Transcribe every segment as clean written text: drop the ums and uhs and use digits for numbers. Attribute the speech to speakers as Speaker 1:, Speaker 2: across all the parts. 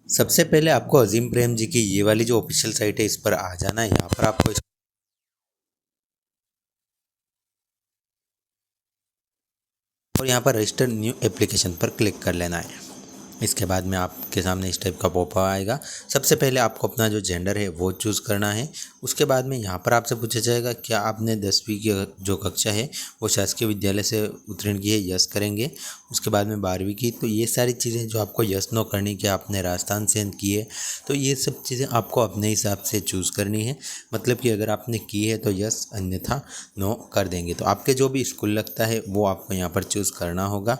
Speaker 1: सबसे पहले आपको अज़ीम प्रेम जी की ये वाली जो ऑफिशियल साइट है इस पर आ जाना है। यहाँ पर आपको और यहाँ पर रजिस्टर न्यू एप्लीकेशन पर क्लिक कर लेना है। इसके बाद में आपके सामने इस टाइप का पॉपअप आएगा। सबसे पहले आपको अपना जो जेंडर है वो चूज़ करना है। उसके बाद में यहाँ पर आपसे पूछा जाएगा क्या आपने 10वीं की जो कक्षा है वो शासकीय विद्यालय से उत्तीर्ण की है, यस करेंगे। उसके बाद में 12वीं की, तो ये सारी चीज़ें जो आपको यस नो करनी कि आपने राजस्थान से की है, तो ये सब चीज़ें आपको अपने हिसाब से चूज़ करनी है। मतलब कि अगर आपने की है तो यस, अन्यथा नो कर देंगे। तो आपके जो भी स्कूल लगता है वो आपको यहाँ पर चूज़ करना होगा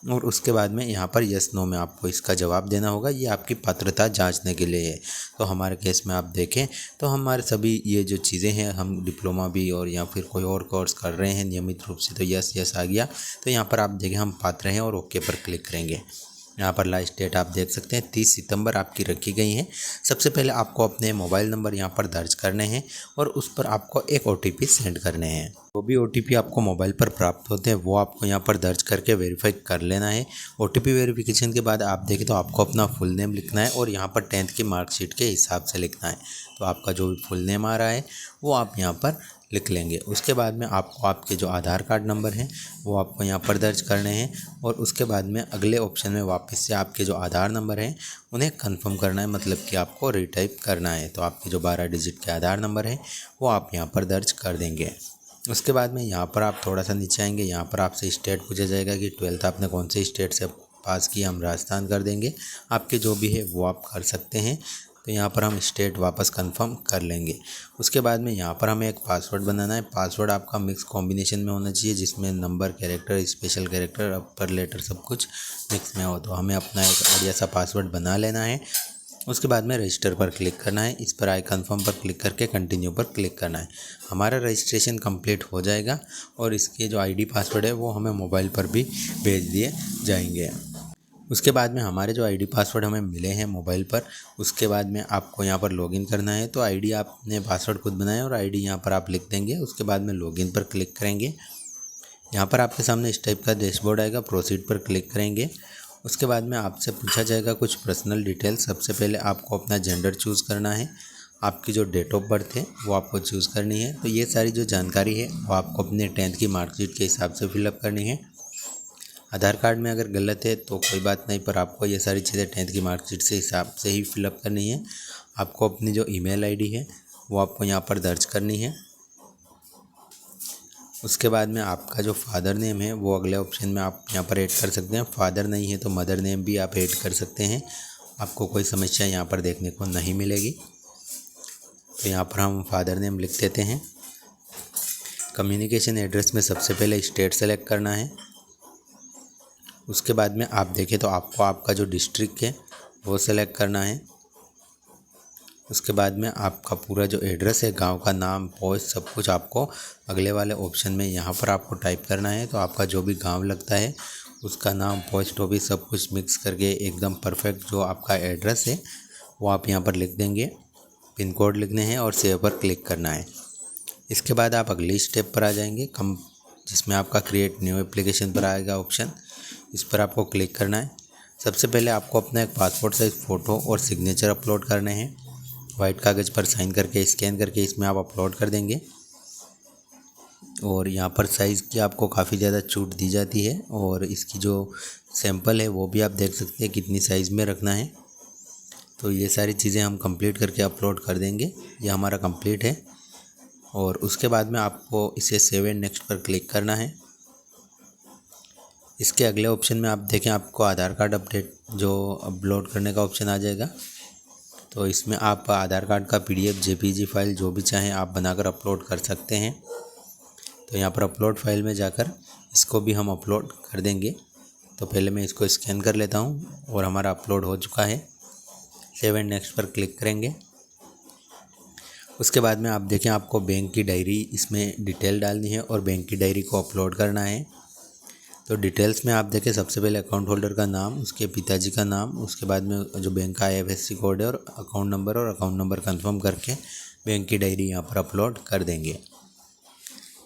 Speaker 1: और उसके बाद में यहाँ पर यस नो में आपको इसका जवाब देना होगा। ये आपकी पात्रता जांचने के लिए है। तो हमारे केस में आप देखें तो हमारे सभी ये जो चीज़ें हैं, हम डिप्लोमा भी और या फिर कोई और कोर्स कर रहे हैं नियमित रूप से, तो यस यस आ गया। तो यहाँ पर आप देखें हम पात्र हैं और ओके पर क्लिक करेंगे। यहाँ पर लास्ट डेट आप देख सकते हैं 30 सितंबर आपकी रखी गई है। सबसे पहले आपको अपने मोबाइल नंबर यहाँ पर दर्ज करने हैं और उस पर आपको एक OTP सेंड करने हैं। जो भी OTP आपको मोबाइल पर प्राप्त होते हैं वो आपको यहाँ पर दर्ज करके वेरीफाई कर लेना है। OTP वेरिफिकेशन के बाद आप देखें तो आपको अपना फुल नेम लिखना है और यहाँ पर 10th की मार्कशीट के हिसाब से लिखना है। तो आपका जो भी फुल नेम आ रहा है वो आप यहाँ पर लिख लेंगे। उसके बाद में आपको आपके जो आधार कार्ड नंबर हैं वो आपको यहाँ पर दर्ज करने हैं और उसके बाद में अगले ऑप्शन में वापस से आपके जो आधार नंबर हैं उन्हें कंफर्म करना है, मतलब कि आपको रीटाइप करना है। तो आपके जो 12 डिजिट के आधार नंबर हैं वो आप यहाँ पर दर्ज कर देंगे। उसके बाद में यहाँ पर आप थोड़ा सा नीचे आएंगे, यहाँ पर आपसे स्टेट पूछा जाएगा कि 12th आपने कौन से स्टेट से पास किया, हम राजस्थान कर देंगे। आपके जो भी है वो आप कर सकते हैं। तो यहाँ पर हम स्टेट वापस कंफर्म कर लेंगे। उसके बाद में यहाँ पर हमें एक पासवर्ड बनाना है। पासवर्ड आपका मिक्स कॉम्बिनेशन में होना चाहिए जिसमें number, character, special character, upper letter सब कुछ मिक्स में हो। तो हमें अपना एक बढ़िया सा पासवर्ड बना लेना है। उसके बाद में रजिस्टर पर क्लिक करना है। इस पर आई कन्फर्म पर क्लिक करके कंटिन्यू पर क्लिक करना है। हमारा रजिस्ट्रेशन कंप्लीट हो जाएगा और इसके जो ID पासवर्ड है वो हमें मोबाइल पर भी भेज दिए जाएंगे। उसके बाद में हमारे जो ID पासवर्ड हमें मिले हैं मोबाइल पर, उसके बाद में आपको यहाँ पर लॉगिन करना है। तो ID आपने पासवर्ड खुद बनाया और ID यहाँ पर आप लिख देंगे। उसके बाद में लॉगिन पर क्लिक करेंगे। यहाँ पर आपके सामने इस टाइप का डैशबोर्ड आएगा, प्रोसीड पर क्लिक करेंगे। उसके बाद में आपसे पूछा जाएगा कुछ पर्सनल डिटेल्स। सबसे पहले आपको अपना जेंडर चूज़ करना है, आपकी जो डेट ऑफ बर्थ है वो आपको चूज़ करनी है। तो ये सारी जो जानकारी है वो आपको अपने 10th की मार्कशीट के हिसाब से फिलअप करनी है। आधार कार्ड में अगर गलत है तो कोई बात नहीं, पर आपको ये सारी चीज़ें 10th की मार्कशीट से हिसाब से ही फिलअप करनी है। आपको अपनी जो ईमेल आईडी है वो आपको यहाँ पर दर्ज करनी है। उसके बाद में आपका जो फादर नेम है वो अगले ऑप्शन में आप यहाँ पर ऐड कर सकते हैं। फादर नहीं है तो मदर नेम भी आप ऐड कर सकते हैं। आपको कोई समस्या यहाँ पर देखने को नहीं मिलेगी। तो यहाँ पर हम फादर नेम लिख देते हैं। कम्युनिकेशन एड्रेस में सबसे पहले स्टेट सेलेक्ट करना है। उसके बाद में आप देखें तो आपको आपका जो डिस्ट्रिक्ट है वो सेलेक्ट करना है। उसके बाद में आपका पूरा जो एड्रेस है, गांव का नाम, पोस्ट, सब कुछ आपको अगले वाले ऑप्शन में यहाँ पर आपको टाइप करना है। तो आपका जो भी गांव लगता है उसका नाम, पोस्ट ऑफिस सब कुछ मिक्स करके एकदम परफेक्ट जो आपका एड्रेस है वो आप यहाँ पर लिख देंगे। पिन कोड लिखने हैं और सेव पर क्लिक करना है। इसके बाद आप अगली स्टेप पर आ जाएंगे जिसमें आपका क्रिएट न्यू एप्लीकेशन पर आएगा ऑप्शन। इस पर आपको क्लिक करना है। सबसे पहले आपको अपना एक पासपोर्ट साइज़ फ़ोटो और सिग्नेचर अपलोड करने हैं। वाइट कागज़ पर साइन करके स्कैन करके इसमें आप अपलोड कर देंगे। और यहाँ पर साइज़ की आपको काफ़ी ज़्यादा छूट दी जाती है और इसकी जो सैंपल है वो भी आप देख सकते हैं कितनी साइज़ में रखना है। तो ये सारी चीज़ें हम कंप्लीट करके अपलोड कर देंगे। ये हमारा कंप्लीट है और उसके बाद में आपको इसे सेव एंड नेक्स्ट पर क्लिक करना है। इसके अगले ऑप्शन में आप देखें आपको आधार कार्ड अपडेट जो अपलोड करने का ऑप्शन आ जाएगा। तो इसमें आप आधार कार्ड का PDF, JPG फाइल जो भी चाहें आप बनाकर अपलोड कर सकते हैं। तो यहाँ पर अपलोड फाइल में जाकर इसको भी हम अपलोड कर देंगे। तो पहले मैं इसको स्कैन कर लेता हूँ और हमारा अपलोड हो चुका है। सेव एंड नेक्स्ट पर क्लिक करेंगे। उसके बाद में आप देखें आपको बैंक की डायरी इसमें डिटेल डालनी है और बैंक की डायरी को अपलोड करना है। तो डिटेल्स में आप देखें सबसे पहले अकाउंट होल्डर का नाम, उसके पिताजी का नाम, उसके बाद में जो बैंक का IFSC कोड है और अकाउंट नंबर कंफर्म करके बैंक की डायरी यहाँ पर अपलोड कर देंगे।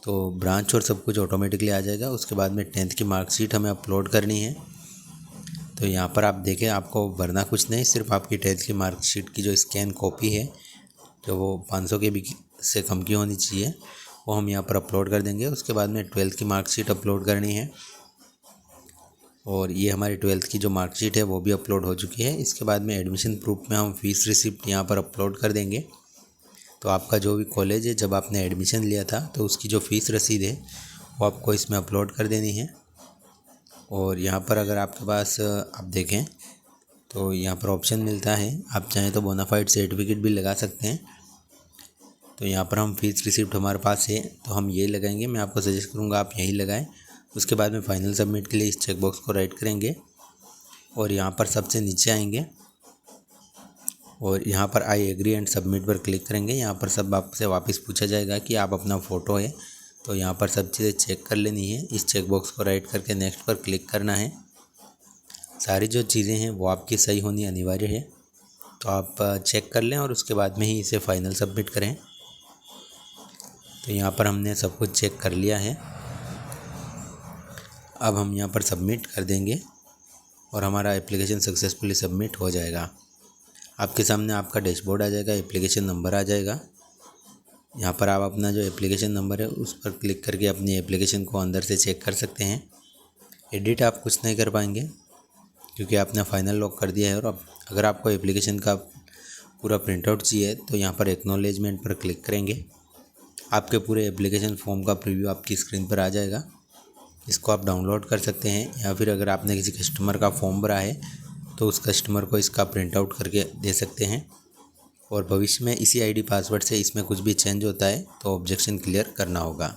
Speaker 1: तो ब्रांच और सब कुछ ऑटोमेटिकली आ जाएगा। उसके बाद में 10th की मार्कशीट हमें अपलोड करनी है। तो तो यहाँ पर आप देखें, आपको भरना कुछ नहीं, सिर्फ आपकी 10th की मार्कशीट की जो स्कैन कॉपी है, जो वो 500 KB से कम की होनी चाहिए, वो हम यहाँ पर अपलोड कर देंगे। उसके बाद में 12th की मार्कशीट अपलोड करनी है, और ये हमारी 12th की जो मार्कशीट है वो भी अपलोड हो चुकी है। इसके बाद में एडमिशन प्रूफ में हम फ़ीस रिसिप्ट यहाँ पर अपलोड कर देंगे। तो आपका जो भी कॉलेज है, जब आपने एडमिशन लिया था तो उसकी जो फ़ीस रसीद है वो आपको इसमें अपलोड कर देनी है। और यहाँ पर अगर आपके पास आप देखें तो यहाँ पर ऑप्शन मिलता है, आप चाहें तो बोनाफाइड सर्टिफिकेट भी लगा सकते हैं। तो यहाँ पर हम फ़ीस रिसिप्ट हमारे पास है तो हम ये लगाएंगे। मैं आपको सजेस्ट करूँगा आप यही लगाएं। उसके बाद में फाइनल सबमिट के लिए इस चेकबॉक्स को राइट करेंगे और यहाँ पर सबसे नीचे आएंगे और यहाँ पर आई एग्री एंड सबमिट पर क्लिक करेंगे। यहाँ पर सब आपसे वापस पूछा जाएगा कि आप अपना फ़ोटो है, तो यहाँ पर सब चीज़ें चेक कर लेनी है। इस चेकबॉक्स को राइट करके नेक्स्ट पर क्लिक करना है। सारी जो चीज़ें हैं वो आपकी सही होनी अनिवार्य है, तो आप चेक कर लें और उसके बाद में ही इसे फाइनल सबमिट करें। तो यहाँ पर हमने सब कुछ चेक कर लिया है। अब हम यहाँ पर सबमिट कर देंगे और हमारा एप्लीकेशन सक्सेसफुली सबमिट हो जाएगा। आपके सामने आपका डैशबोर्ड आ जाएगा, एप्लीकेशन नंबर आ जाएगा। यहाँ पर आप अपना जो एप्लीकेशन नंबर है उस पर क्लिक करके अपनी एप्लीकेशन को अंदर से चेक कर सकते हैं। एडिट आप कुछ नहीं कर पाएंगे क्योंकि आपने फाइनल लॉक कर दिया है। और अब अगर आपको एप्लीकेशन का पूरा प्रिंटआउट चाहिए तो यहाँ पर एक्नॉलेजमेंट पर क्लिक करेंगे। आपके पूरे एप्लीकेशन फॉर्म का प्रीव्यू आपकी स्क्रीन पर आ जाएगा। इसको आप डाउनलोड कर सकते हैं, या फिर अगर आपने किसी कस्टमर का फॉर्म भरा है तो उस कस्टमर को इसका प्रिंट आउट करके दे सकते हैं। और भविष्य में इसी आईडी पासवर्ड से इसमें कुछ भी चेंज होता है तो ऑब्जेक्शन क्लियर करना होगा।